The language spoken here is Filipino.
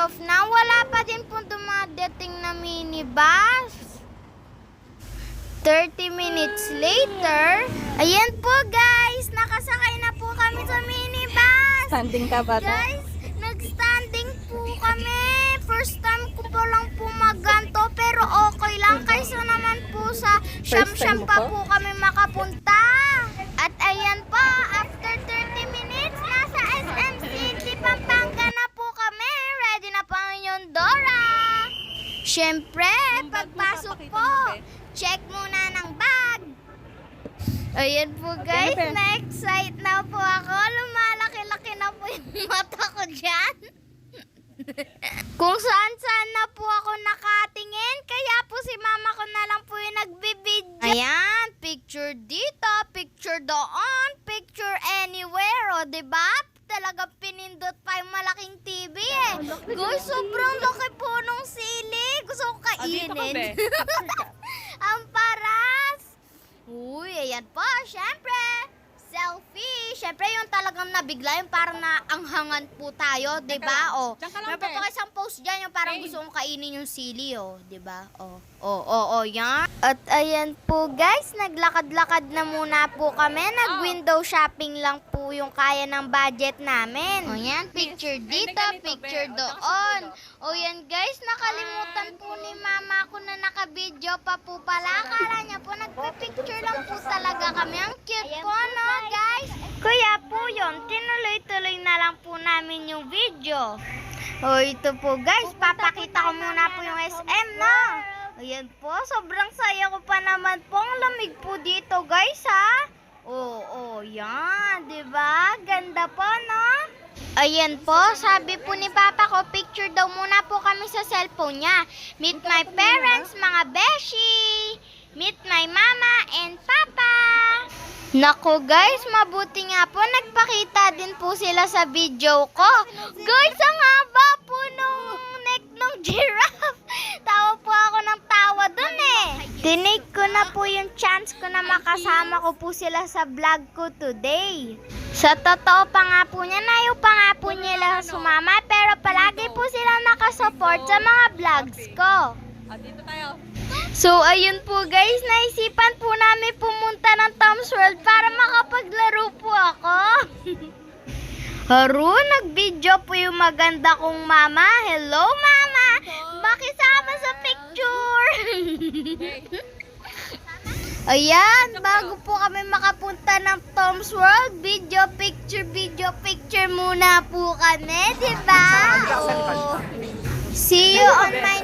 off na. Wala pa din po dumadating na minibus. 30 minutes later, ayan po guys, nakasakay na po kami sa minibus. Standing ka ba? Guys, nag-standing po kami. First time ko pa lang po magganto, pero okay lang. Kaysa naman po sa siyam-siyam pa po kami makapunta. At ayan po, after 30 minutes, nasa SM City, Pampanga na po kami. Ready na po ang inyong Dora. Siyempre, pagpasok po, check muna ng bag. Ayan po guys, na-excite na po ako. Lumalaki-laki na po yung mata ko dyan. Kung saan-saan na po ako nakatingin, kaya po si mama ko na lang po yung nagbibidyo. Ayan, picture dito, picture doon, picture anywhere, o diba? Talaga pinindot pa yung malaking TV eh. Guys, sobrang laki po nung sili. Gusto ko kainin. Ang paras. Uy, ayan po, syempre. Selfie. Syempre yung talagang nabigla, yung parang naanghangan po tayo, di ba? O, meron pa isang post dyan, yung parang gusto kong kainin yung sili, o, di ba? O, yan. At ayan po guys, naglakad-lakad na muna po kami. Nag-window shopping lang po yung kaya ng budget namin. O yan, picture dito, picture doon. O yan guys, nakalimutan po ni mama ko na naka-video pa po pala. Akala niya po, nagpipicture lang po talaga kami. Ang cute po, no guys? Kaya po yun, tinuloy-tuloy na lang po namin yung video. O ito po guys, papakita ko muna po yung SM, no? Ayan po, sobrang saya ko pa naman po. Ang lamig po dito guys, ha? Oo, yan, diba? Ganda po, no? Ayan po, sabi po ni Papa ko, picture daw muna po kami sa cellphone niya. Meet my parents, mga beshi. Meet my mama and Papa. Nako guys, mabuti nga po, nagpakita din po sila sa video ko. Guys, ang haba po nung neck ng giraffe. Tawa po ako ng tawa dun eh. Tinake ko na po yung chance ko na makasama ko po sila sa vlog ko today. Sa totoo pa nga po niya, ayaw pa nga po nila sumama, pero palagi po sila nakasupport sa mga vlogs ko. Dito tayo. So, ayun po guys, naisipan po namin pumunta ng Tom's World para makapaglaro po ako. Haro, nag-video po yung maganda kong mama. Hello, mama! Makisama sa picture! Ayan, bago po kami makapunta ng Tom's World, video picture muna po kami, diba? Oh. See you on my